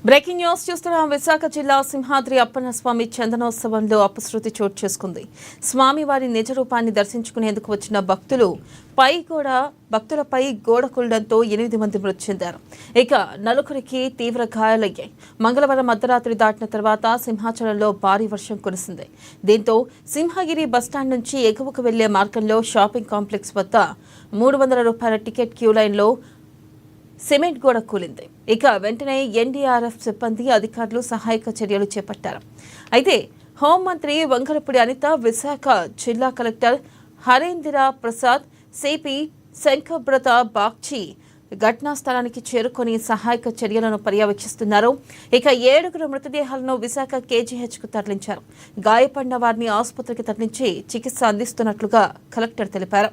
Breaking news చూస్తున్నాం. విశాఖ జిల్లా సింహాద్రి అప్పన్న స్వామి చందనోత్సవంలో అపశృతి చోటు చేసుకుంది. స్వామివారి నిజ రూపాన్ని దర్శించుకునేందుకు వచ్చిన భక్తులపై గోడ కూలడంతో 8 మంది మృతి చెందారు. ఇక నలుగురికి తీవ్ర గాయాలయ్యాయి. మంగళవారం అర్ధరాత్రి దాటిన తర్వాత సింహాచలంలో భారీ వర్షం కురిసింది. దీంతో సింహగిరి బస్టాండ్ నుంచి ఎగువకు వెళ్లే మార్గంలో షాపింగ్ కాంప్లెక్స్ వద్ద ₹300 టికెట్ క్యూ లైన్లో సిమెంట్ గోడ కూలింది. ఇక వెంటనే ఎన్డీఆర్ఎఫ్ సిబ్బంది అధికారులు సహాయక చర్యలు చేపట్టారు. అయితే హోంమంత్రి వంగలపూడి అనిత, విశాఖ జిల్లా కలెక్టర్ హరేంద్ర ప్రసాద్, సిపి శంఖబ్రత బాగ్చి ఘటనా స్థలానికి చేరుకొని సహాయక చర్యలను పర్యవేక్షిస్తున్నారు. ఇక 7 మృతదేహాలను విశాఖ కేజీహెచ్కు తరలించారు. గాయపడిన వారిని ఆసుపత్రికి తరలించి చికిత్స అందిస్తున్నట్లుగా కలెక్టర్ తెలిపారు.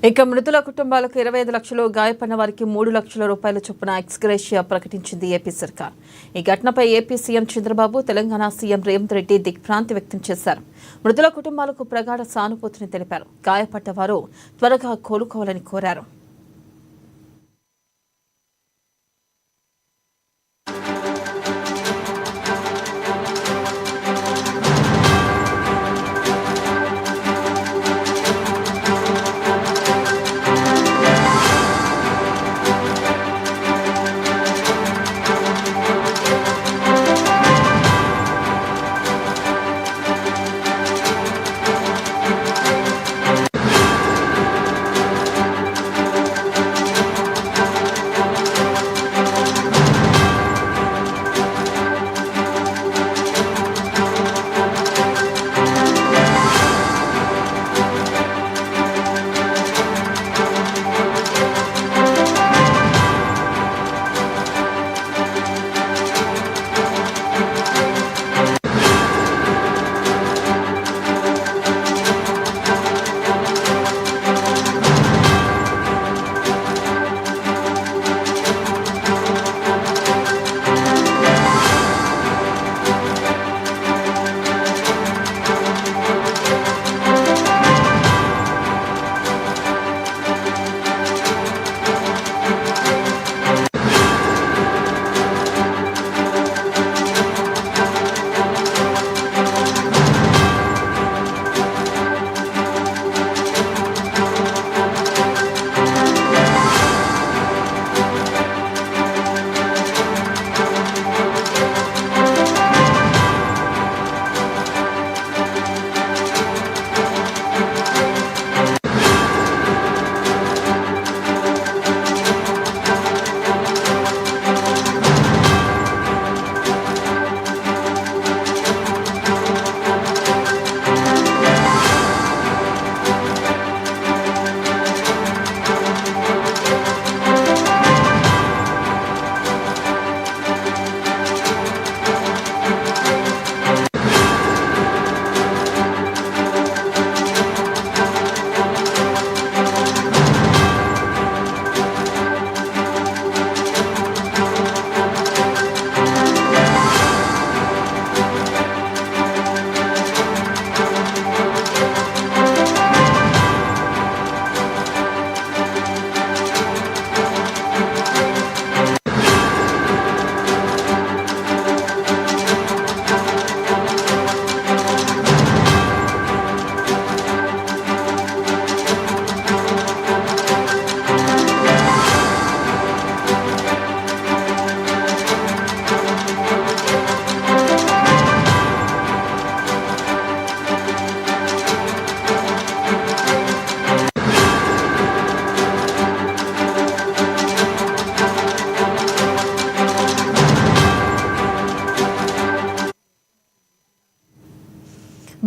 ఇక మృతుల కుటుంబాలకు 25 లక్షలు, గాయపడిన వారికి ₹3 లక్షల చొప్పున ఎక్స్గ్రేషియా ప్రకటించింది ఏపీ సర్కార్. ఈ ఘటనపై AP CM Chandrababu, Telangana CM Revanth Reddy దిగ్భ్రాంతి వ్యక్తం చేశారు. మృతుల కుటుంబాలకు ప్రగాఢ సానుభూతిని తెలిపారు. గాయపడ్డ వారు త్వరగా కోలుకోవాలని కోరారు.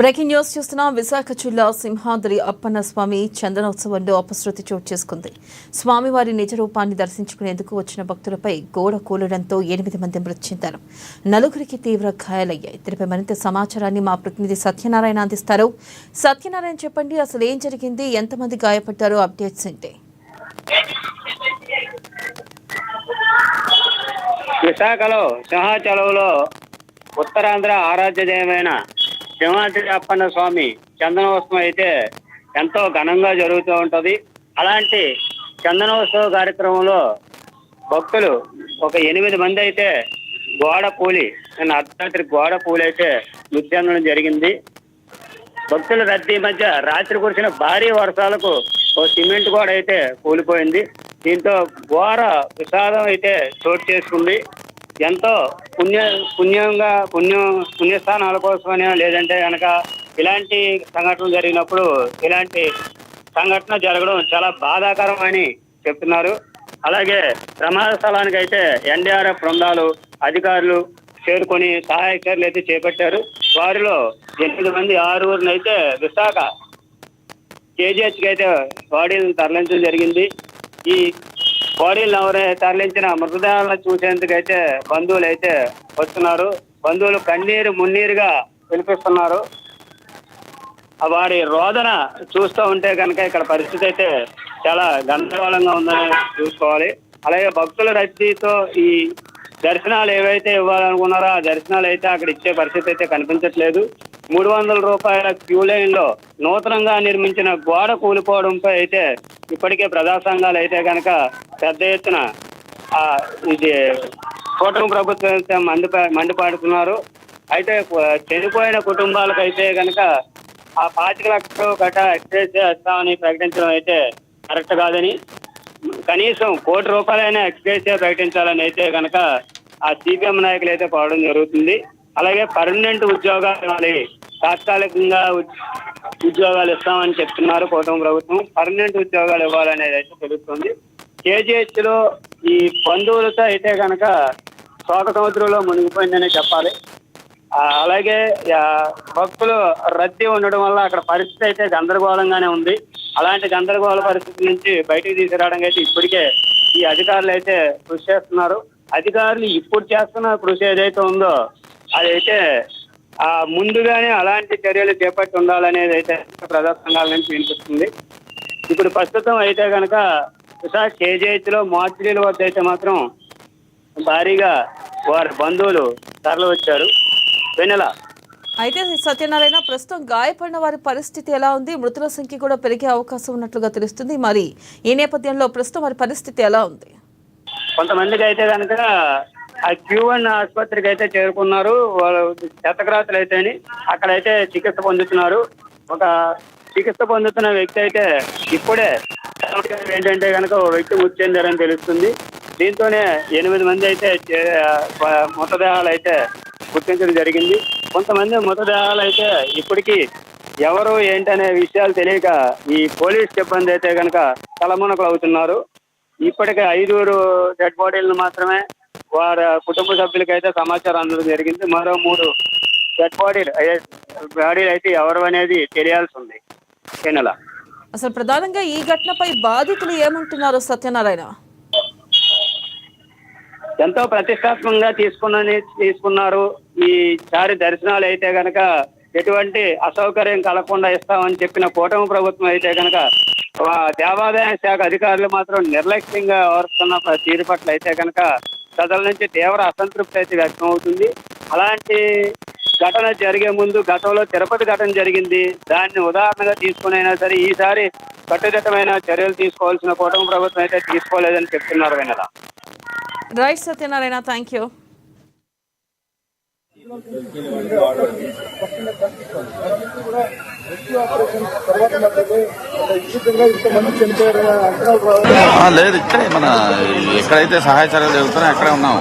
బ్రేకింగ్ న్యూస్ చూస్తున్నాం. విశాఖ జిల్లా సింహాద్రి అప్పన్న స్వామి చందనోత్సవంలో అపశృతి చోటు చేసుకుంది. స్వామివారి నిజ రూపాన్ని దర్శించుకునేందుకు వచ్చిన భక్తులపై గోడ కూలడంతో 8 మంది మృతి చెందారు. 4 తీవ్ర గాయాలయ్యాయి. దీనిపై మరింత సమాచారాన్ని మా ప్రతినిధి సత్యనారాయణ అందిస్తారు. సత్యనారాయణ, చెప్పండి, అసలు ఏం జరిగింది, ఎంతమంది గాయపడ్డారో అప్డేట్స్ ఏంటి? విశాఖలో సింహాచలంలో ఉత్తరాంధ్ర ఆరాధ్య దైవమైన సింహాద్రి అప్పన్న స్వామి చందనోత్సవం అయితే ఎంతో ఘనంగా జరుగుతూ ఉంటది. అలాంటి చందనోత్సవ కార్యక్రమంలో భక్తులు ఒక 8 మంది అయితే గోడ కూలి అర్ధరాత్రి గోడ కూలి అయితే మృతి చెందడం జరిగింది. భక్తుల రద్దీ మధ్య రాత్రి కురిసిన భారీ వర్షాలకు ఓ సిమెంట్ గోడ అయితే కూలిపోయింది. దీంతో ఘోర విషాదం అయితే చోటు చేసుకుంది. ఎంతో పుణ్యస్థానాల కోసమని, లేదంటే కనుక ఇలాంటి సంఘటనలు జరిగినప్పుడు ఇలాంటి సంఘటన జరగడం చాలా బాధాకరం అని చెప్తున్నారు. అలాగే ప్రమాద స్థలానికి అయితే ఎన్డీఆర్ఎఫ్ బృందాలు అధికారులు చేరుకొని సహాయక చర్యలు అయితే చేపట్టారు. వారిలో 8 మంది 6 అయితే విశాఖ కేజీహెచ్కి అయితే బాడీలను తరలించడం జరిగింది. ఈ బాడీలను ఎవరైతే తరలించిన మృతదేహాలను చూసేందుకైతే బంధువులు అయితే వస్తున్నారు. బంధువులు కన్నీరు మున్నీరుగా వినిపిస్తున్నారు. వారి రోదన చూస్తూ ఉంటే కనుక ఇక్కడ పరిస్థితి అయితే చాలా గందరగోళంగా ఉందని చూసుకోవాలి. అలాగే భక్తుల రద్దీతో ఈ దర్శనాలు ఏవైతే ఇవ్వాలనుకున్నారో ఆ దర్శనాలు అయితే అక్కడ ఇచ్చే పరిస్థితి అయితే కనిపించట్లేదు. 300 రూపాయల క్యూ లైన్ లో నూతనంగా నిర్మించిన గోడ కూలిపోవడంపై అయితే ఇప్పటికే ప్రజా సంఘాలు అయితే కనుక పెద్ద ఎత్తున ఇది కూటమి ప్రభుత్వం మండిపాడుతున్నారు. అయితే చనిపోయిన కుటుంబాలకు అయితే కనుక ఆ 25 లక్షలు గట్ట ఎక్స్ప్రెస్ చేస్తామని ప్రకటించడం అయితే కరెక్ట్ కాదని, కనీసం ₹1 కోటి ఎక్స్ప్రెస్ ప్రకటించాలని అయితే కనుక ఆ సిపిఎం నాయకులు అయితే కోరడం జరుగుతుంది. అలాగే పర్మనెంట్ ఉద్యోగాలు ఇవ్వాలి, తాత్కాలికంగా ఉద్యోగాలు ఇస్తామని చెప్తున్నారు కూటమి ప్రభుత్వం. పర్మనెంట్ ఉద్యోగాలు ఇవ్వాలనేది అయితే తెలుస్తుంది. కేజీహెచ్ లో ఈ బంధువులతో అయితే కనుక శోక సముద్రంలో మునిగిపోయిందనే చెప్పాలి. అలాగే భక్తులు రద్దీ ఉండడం వల్ల అక్కడ పరిస్థితి అయితే గందరగోళంగానే ఉంది. అలాంటి గందరగోళ పరిస్థితి నుంచి బయటికి తీసుకురావడానికి అయితే ఇప్పటికే ఈ అధికారులు అయితే కృషి చేస్తున్నారు. అధికారులు ఇప్పుడు చేస్తున్న కృషి ఏదైతే ఉందో అదైతే ముందుగానే అలాంటి చర్యలు చేపట్టి ఉండాలనేది అయితే ప్రజా సంఘాల నుంచి వినిపిస్తుంది. ఇప్పుడు ప్రస్తుతం అయితే కనుక విశాఖ కేజీహెచ్ లో మార్చిల వద్ద అయితే మాత్రం భారీగా వారి బంధువులు తరలి వచ్చారు. వెన్నెల, అయితే సత్యనారాయణ, ప్రస్తుతం గాయపడిన వారి పరిస్థితి ఎలా ఉంది? మృతుల సంఖ్య కూడా పెరిగే అవకాశం ఉన్నట్లుగా తెలుస్తుంది. మరి ఈ నేపథ్యంలో ప్రస్తుతం వారి పరిస్థితి ఎలా ఉంది? కొంతమందికి అయితే కనుక ఆ Q1 ఆసుపత్రికి అయితే చేరుకున్నారు. వాళ్ళు శతగ్రాతులు అయితే అక్కడైతే చికిత్స పొందుతున్నారు. ఒక చికిత్స పొందుతున్న వ్యక్తి అయితే ఇప్పుడే ఏంటంటే కనుక ఓ వ్యక్తి మృతి చెందారని తెలుస్తుంది. దీంతోనే 8 మంది అయితే మృతదేహాలు అయితే గుర్తించడం జరిగింది. కొంతమంది మృతదేహాలు అయితే ఇప్పటికీ ఎవరు ఏంటనే విషయాలు తెలియక ఈ పోలీస్ సిబ్బంది అయితే కనుక తలమునకలు అవుతున్నారు. ఇప్పటికే 5 డెడ్ బాడీలను మాత్రమే వారి కుటుంబ సభ్యులకైతే సమాచారం అందడం జరిగింది. మరో 3 డెడ్ బాడీలు అయితే ఎవరు అనేది తెలియాల్సి ఉంది. కేనల, అసలు ప్రధానంగా ఈ ఘటనపై బాధితులు ఏమంటున్నారు సత్యనారాయణ? ఎంతో ప్రతిష్టాత్మకంగా తీసుకున్నారు. ఈసారి దర్శనాలు అయితే కనుక ఎటువంటి అసౌకర్యం కలగకుండా ఇస్తామని చెప్పిన కూటమి ప్రభుత్వం అయితే కనుక దేవాదాయ శాఖ అధికారులు మాత్రం నిర్లక్ష్యంగా వ్యవహరిస్తున్న తీరు పట్ల అయితే కనుక ప్రజల నుంచి తీవ్ర అసంతృప్తి అయితే వ్యక్తం అవుతుంది. అలాంటి ఘటన జరిగే ముందు గతంలో తిరుపతి ఘటన జరిగింది. దాన్ని ఉదాహరణగా తీసుకునైనా సరే ఈసారి కట్టుదిట్టమైన చర్యలు తీసుకోవాల్సిన కూటమి ప్రభుత్వం అయితే తీసుకోలేదని చెప్తున్నారు. Vennela. Right Satyanarayana, thank you. లేదు, ఇక్కడే మన ఎక్కడైతే సహాయ చర్యలు జరుగుతున్నాయో అక్కడే ఉన్నాం.